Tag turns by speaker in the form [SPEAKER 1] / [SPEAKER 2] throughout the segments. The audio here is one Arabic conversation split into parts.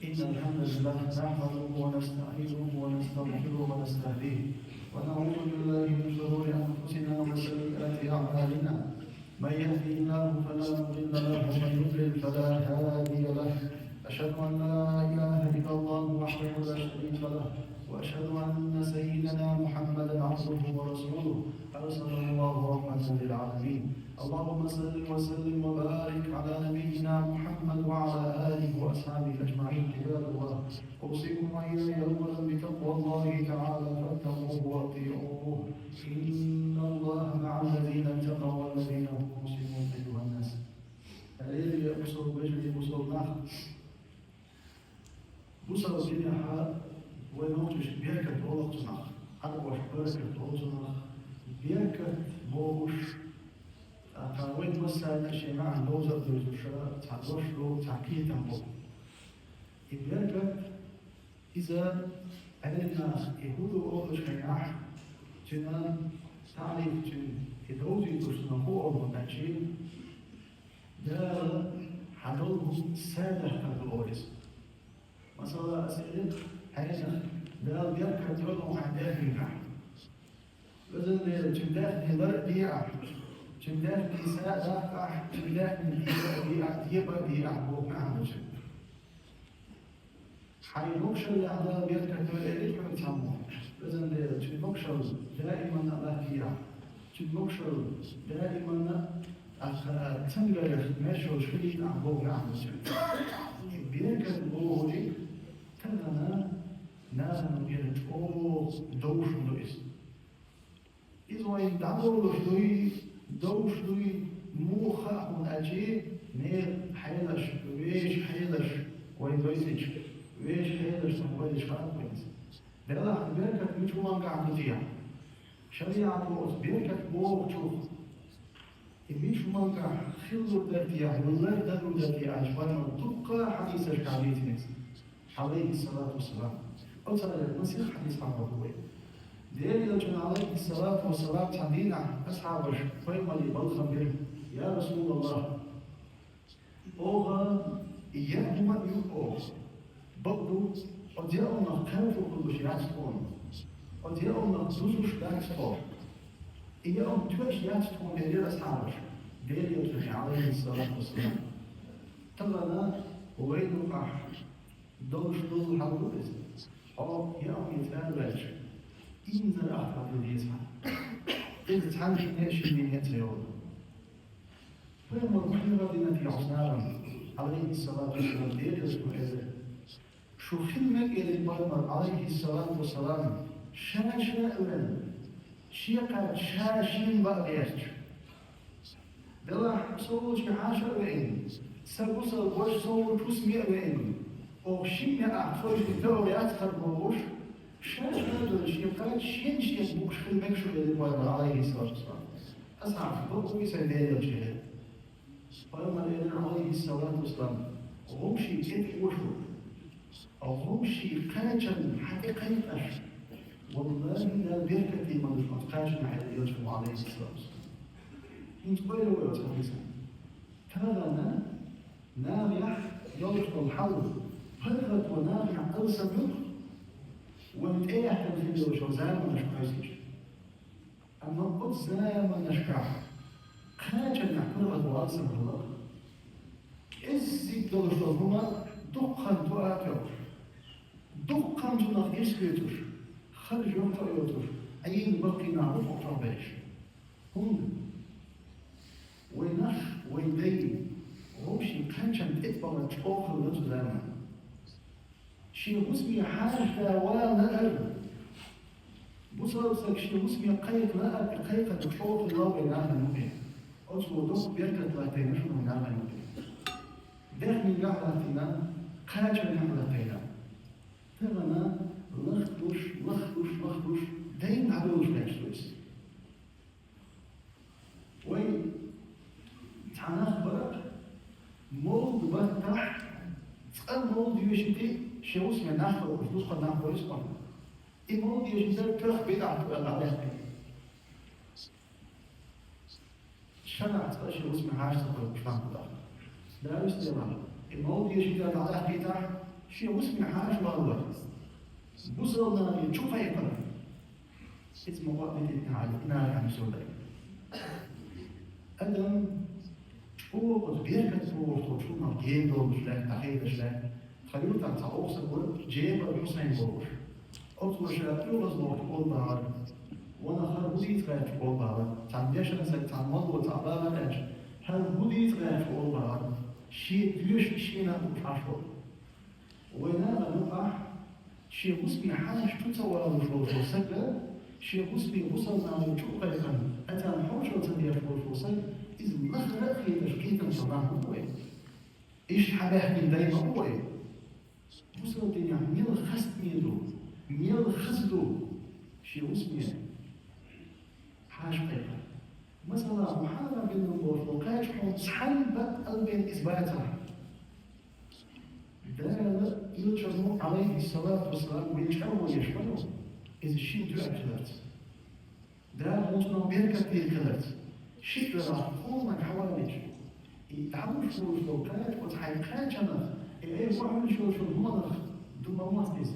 [SPEAKER 1] إن الحمد لله نحمده ونستعينه ونستغفره ونستهديه ونعوذ بالله من شرور أنفسنا وسيئات أعمالنا من يهده الله فلا مضل له ومن يضلل فلا هادي له أشهد أن لا إله إلا الله وحده لا شريك له وأشهد أن سيدنا محمدا عبده ورسوله أرسله الله رحمة للعالمين. اللهم صل وسلم وبارك على نبينا محمد وعلى آله وأصحابه أجمعين. عباد الله، أوصيكم وإياي أولا بتقوى الله تعالى فاتقوه وأطيعوه. إن الله مع الذين اتقوا والذين هم محسنون. أيها الناس، الذي يقصر ويجري بصرناه بصر الدنيا ونوتش بيركت أوضنا أقوى بركت أوضنا بيركت بوش تعويض مسألة الشماع نوزر دوزوشا تعدوش له تعكيد عمو بيركت إذا أدنا يهودو أوضش خياح جنان تعريف جن يدوزي دوشنا هو أوضنا جين دار حدولهم سادة كالبوليس مثلا أسئلة حيثنا دار بيركت يوضو عندها نحن بزن جمدات نظر بيع جمدات نساء دافع جمدات من يبقى بيع بوك عامل حينوكشل على بيركت وإليك ويتعمل بزن جمدوكشل دائما الله بيع جمدوكشل دائما تنقل ماشو شريك عن بوك عامل بيركت بوهولي تنقل ناسا نجد أوه دوش ودوش إذا يدعوا لشوي دوش لوي موخا ونأجي نير حيلش ويش حيلش ويدويسج ويش حيلش ويش فاقوينز دلا بيركت مجموعة قاعدة شريعة بوز بيركت بوغ تشوف إميش مانقع خلو درتيا والله درو درتيا عجبان تبقى حديث الكعبيتنس عليه الصلاة والسلام أوصل المسيح حديث عن ربوي ديالي لجن عليه الصلاة والسلام تعدينا أصحاب فيما لي بالخبر يا رسول الله أوغا إياه ما يوقف برضو أدياؤنا كيف كل شيء يعتقون أدياؤنا زوزوش يعتقون إياهم توش يعتقون ديالي أصحابش ديالي لجن عليه الصلاة والسلام طبعا وين وقع دوش دول حلوز أو يوم يتفرج إنزل أحد اليسار إذا تعلم إيش من يتيون فلما الخيرة التي عصناها عليه الصلاة والسلام ديرس وكذا شو خدمك إلى البرمر عليه الصلاة والسلام شاشة أولا شيقة شاشين بأغيرش دلح صوش كحاشة وإن سبوصل وش صور تسمية وإن أو شيء أعطوش بتوريات خربوش شاش هذا الشيء قال شين بوش في المكشوف اللي بقى عليه الصلاة والسلام أصعب بقوا يسأل هذا الشيء فلما لقينا عليه الصلاة والسلام هم شيء كيف وشو أو هم شيء كاجن حقيقة أش والله لا بيركت لي ما كاجن على يوسف عليه الصلاة والسلام ينتبهوا ولا تفهموا كذا نامح يوسف الحول هرت ونامح أرسل وانت ايه احنا في وشو زمان نشكايش اما قد زمان نشكا خاجة نحكو أدوار الله إزي دولشوهما دقاً تؤاتر دقاً تنغيش بيتوش خرج يوم تأيوتوش أين بقي نعرف أطرابيش هم وينخ ويدين ومشي كانشان تتبع تشوخ لنزو زمان شيء مسمي حاجة ولا أرض بصرصك شيء مسمي قيق لا أرض قيقة تشوف الله وينعمل نبي أصبو دوك بيركت لاتينا شو نعمل نبي داخل قاعدتنا خاجة نعملتنا ترنا لخدوش دايم عدوش نفسوس وين تعناخ برق مولد بطح تسأل مولد يشتي شو اسمه نحو وفلوس قد نحو اسمه المولد يشتي ترخ بدعة الأعلام شرع تقول شو اسمه عاش تقول مش فاهم بدعة لا يستمر الموت يجي على قطع شيء مسمى حاجة والله بوصلنا نشوف يقرأ اسمه وقت الاتحاد نار عن سوداء أدم فوق بيركت فوق شو جيم دول شلون تحيد شلون خلينا تعوض سبب جيم بحسين بوش أطول شلون يوغز موت أول بار وانا خربوزي تغير أول بار تعمديش مثلا تعمد وتعبان أج هربوزي تغير أول بار شيء ليش شيء نعرفه وينا نقع شيء مسمى حاجة تتصور الفلوس سكر شيء مسمى وصلنا نشوف قلقا أتى نحوش وتدير الفلوس إذا مخرق في تشكيل صنعه هو إيش حباه من دايما هو وصل الدنيا ميل خست ميلو ميل خزدو شيء مسمى حاجة قلقا مثلا محارة بين الفلوقات حنصحن بقلبين إثباتها ده يلجأ عليه الصلاة والسلام ويشعر ويشعر إذا الشيء تؤكلت ده مطمئن بيركب بيركبت شيء راح يكون من حواليك يتعامل شو الفلوقات وتحقيقات جمع إيه واحد شو المنخ دوما ماتيز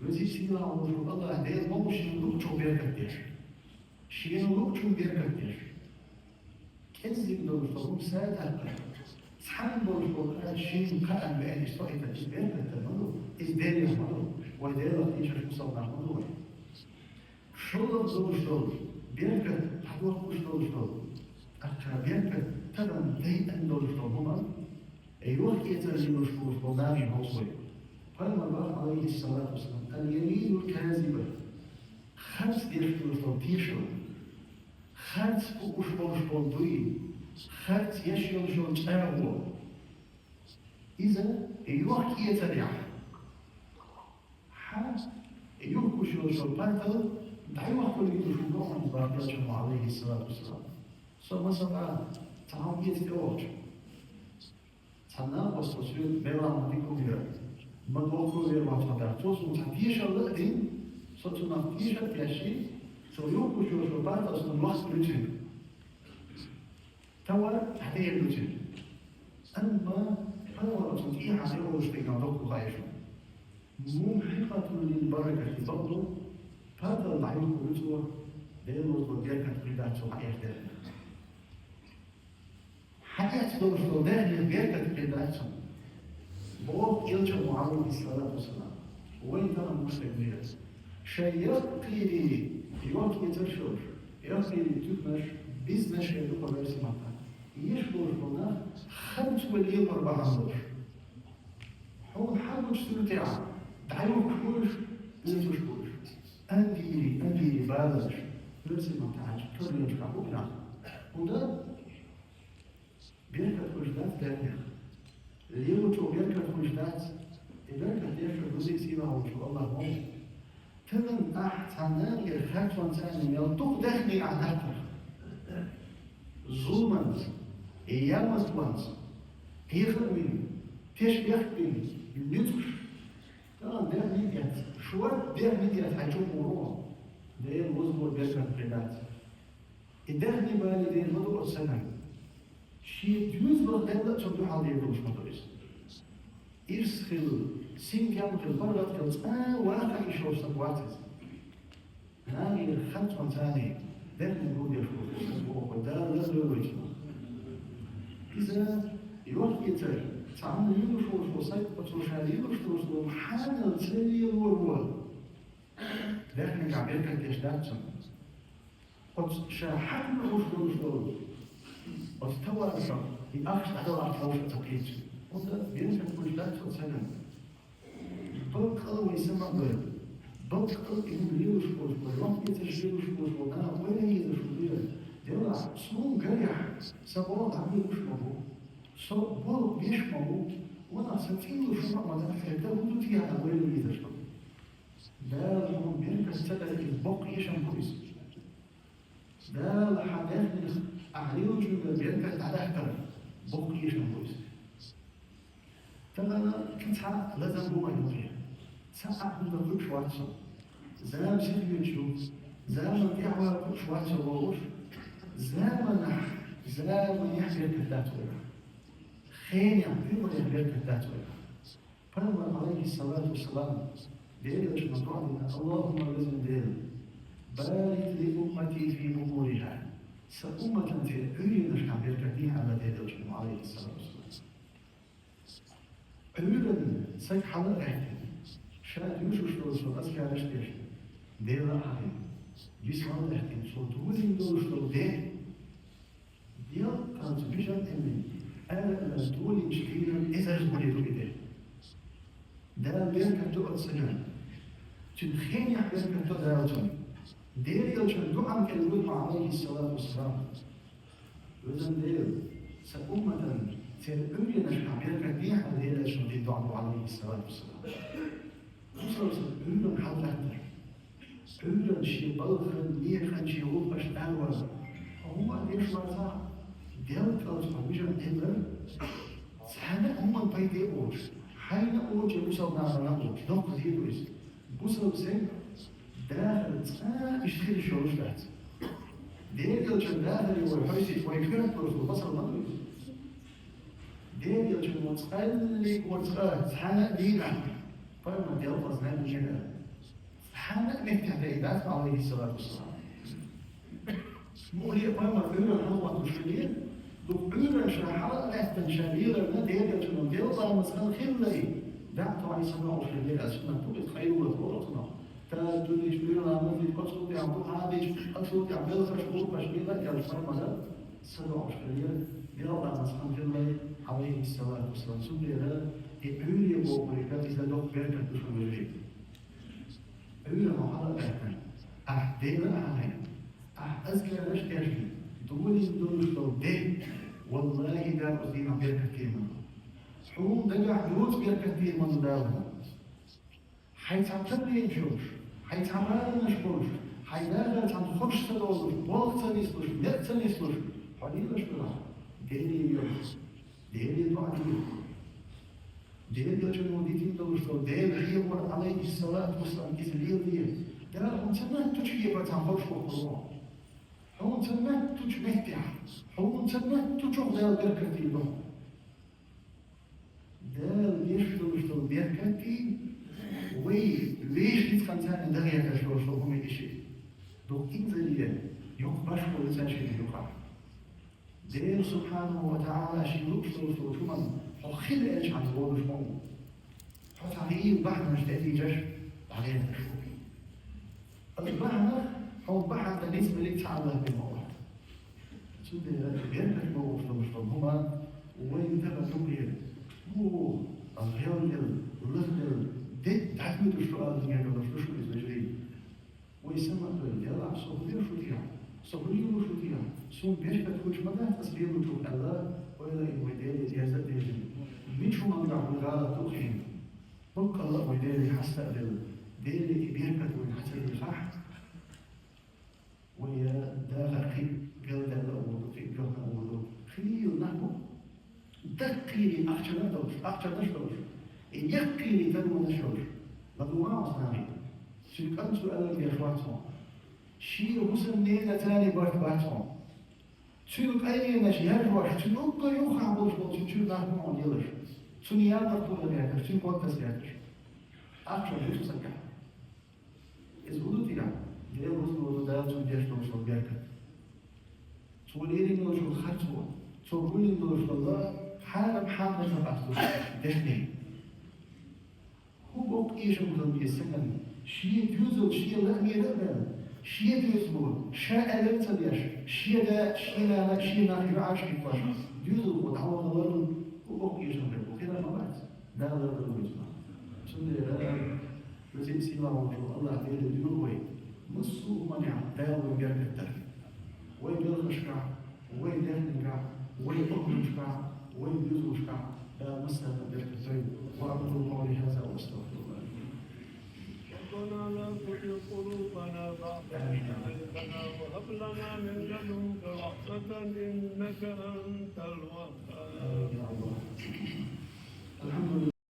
[SPEAKER 1] وزي سيلا وشو الله ده ما مش نلوك شو بيركب ديش شيء نلوك شو بيركب ديش كنزي بدو الفلوق ساعة سحن بالفلوقات شيء كأن بأن يستوعب الإسبان بالتمرد إسبان يحمله وإدارة إيش المصاب نحمله شغل الزوج بيركض حدوث مش دول أكثر بيركض تبع دي أن دول هما أيوه يترجم الشروط بنامي هوصي قال الله عليه الصلاة والسلام اليمين الكاذبة خمس يشتغل تيشو خمس وشبول دوي خمس يشتغل تاهو إذا أيوه يترجع حاس أيوه وشبول بانتل دعيوه كل يدرسوا عن بركاته عليه الصلاة والسلام سو مثلا تعاون يتوج تناقص وسيل بيرام ديكم يا ما دوكو يا ما تبعتوس وتحتيش الذين صوتنا فيش الكاشي سو يوكو شو بعد أصلا الوقت بيجي توا حتى بيجي أما هو صوتي عليه وش بيجاوبك غايشون مو حقة للبركة برضه هذا العيون كله لأنه الرجال كانت قيادات صحيح داخل حياة دور السودان الرجال كانت قيادات بوق يلجأ معاون الصلاة والسلام وين ترى المسلمين شيء لي يوم يترشور يأخذ تكمش بيزنس يدوق بس مكان يشبه هنا 5 مليون 400 هو حاول تستمتع دعيوه كلش ليش كلش أندي بالغ لازم تعيش كل يوم كابونا وده بيركب وجدات تانية اليوم تو بيركب وجدات إذا كان يشوف جزء سيرة وشو الله مو تمن أحسن الخطوة ثانية يلطق داخلي أعدادك ظلما أيام وانس هيفر مني تشبه مني النطق طبعا ده ميديات شوار ده ميديات هيشوف موضوع ده الوزن بيركب قيادات الداخلي بالي ده الموضوع السنة شيء يوزن ده تبدو حاضر يدوش مدرس إرسخل سينكام في البرد كالساء واقع يشوف سبواتز هذه الخطوة ثانية ده الموجود يشوف وده لازم يوجد إذا يوقف يتر تعمل يوشوش وصيد وتوشال يوشوش وحاجة تسلي الورول داخل عبيرك الإجداد قد شاحن وشوش واستوى أسر بأخش أدوى أطلوش التقليد وده بينسى الإجداد وسلم بلقى ويسمى بلقى إنه يوشوش والوقت يتشيوش ونا وين يتشوش ديولا سمون قريح سبورات عمي وشمه صبور بيشمه وانا ستين وشمه وانا حتى ودو فيها أول اللي تشمه ده لهم بيرك السبب البق يشمه ده لحدث من أعليون جمع بيرك تعالى بق يشمه فأنا كنت لازم هو يوجه ساعة من ذلك شواتشو زام سيد يشوف زام يعوى شواتشو ووش زام يحكي الكتاب geen puur werken dat we. Paulus عليه الصلاة والسلام دير مطعمنا اللهم لازم دير بارك لأمتي في بخورها سأمة في أولي نشكع بركتين على دير عليه الصلاة والسلام. أولا سيك حلق أحكي شاء يوشوش لوصل أسكى رشتش دير أحكي جسمان أحكي صوتولي لوصل دير دير كانت بيشان أمي أنا تولي مشكلة إذا جبني له ده بيركب تقعد سنة تدخين يحبيركب تقعد داوتون دير يلشن دعم كالود مع عليه الصلاة والسلام وزن دير سأمة سيرقوني نشكع بيركب ديح على دير يلشن دي دعم عليه الصلاة والسلام وصل سأقولن حل أكتر أقولن شي بلخن ليخن شي غوبش ألوز هو ديش مرزا دير كالس عوجن إبر سحنا هم البيدي أوش حين أوجه بوصل نعمل نقول نقول هيرويز بوصل سين داخل يشتري شروش تحت دير يلجن داخل ويحيسي ويكرم برسول بصر نقول دير يلجن وتقلي وتقال سحنا دينا فما ديالفظ نعمل جنة سحنا نفتح دايدات عليه الصلاة والسلام مولي فما فيرا هو تشكيل دكتور شرحات أحسن شبيرة ما دير يجنون ديوضا مسألة خلي دعتو عليه الصلاة والسلام أسمع تبقى خير وطورتنا تدوني شبيرنا مفيد قصود يعبو عادي قصود يعبو شهور بشبيرة يالفر مدى الصلاة والسلام ديوضا مسألة خلي عليه الصلاة والسلام سبيرا يقولي بوقريكات إذا دوك بيركت بشبيرين أولا محالة أحسن أحدينا أحسن أزكى رشتاشي دولي دول ده والله ده قصدينا بيركة كتير منه حروم دجع حروت بيركة كتير منه داوها حيتعمل ينجوش حيتعمل نشبوش حيلاقى تنخرش تدولش وقت نسلوش نقت نسلوش حليل شبرا ديري يوش ديري طعدي ديري يجنو ديتين دولش ديري يبور عليه الصلاة والسلام كيسليل دير ده هم سنة تشكيبا تنخرش وقلوه هون سمعت تجمعتها هون سمعت تجوع دال بركتي له دال يشتغل بركتي ليش نتخنزان دغيا كشوش لهم شيء دو إنزليا يقبش كل شيء يقع دال سبحانه وتعالى شيء يقصر شو من وخل إيش عن قول شو حتى عليه بعد ما اشتأتي جش عليه تشوفي البحر هو بحث بالنسبة لك تعالى بالموضوع. شو ده بيركز موضوع مش هما وين تبى تقول هو الغير اللغة ده تعمل السؤال يعني ولا شو إزاي ويسمى الرجال صهري شو فيها صهري شو فيها سو بيركز كل مدة تصبير وجود الله ولا يودي يزد يزد مش هو من الغالة توخين بقى الله ودي حسب ديري بيركز وين حسب صح ويا داخل في جلد الأول في جلد الأول خليه نحو دقي أخشى نشوش أخشى نشوش يقي لتنو نشوش لدوما أصنامي شكرا سؤال الجواتهم شيء وصل نينا تاني بارتباتهم تشوف أي نشي هجوش تنوك يوخع بوش تشوف نحو من يلش سنيان مطلوب لك تشوف وقت سيادش أخشى نشوش سكا إزهودو تيرا دير وصلوا دار توديش توصل بيركة. سوليرين وصل خطوة. سولين وصل الله حالم حالم نفسه دهني. هو بق إيش مدام يسكن شيء جزء شيء لا ميرنا شيء جزء شاء لا تديش شيء لا شيء لا شيء لا في عاش في قاش جزء وتعوض الله هو بق إيش مدام وكذا ما بعد لا لا لا وجهنا. سولي لازم سيما وجه الله دير دينه نصو منع داوي بيرك الدرب ويبيل خشكع ويدهنكع ويقمشكع ويبيزوشكع لا مسألة بيرك الدرب وأقول قولي هذا وأستغفر الله.
[SPEAKER 2] ربنا لا تزغ قلوبنا بعد إذ هديتنا وهب لنا من لدنك رحمة إنك أنت الوهاب.
[SPEAKER 1] الحمد لله.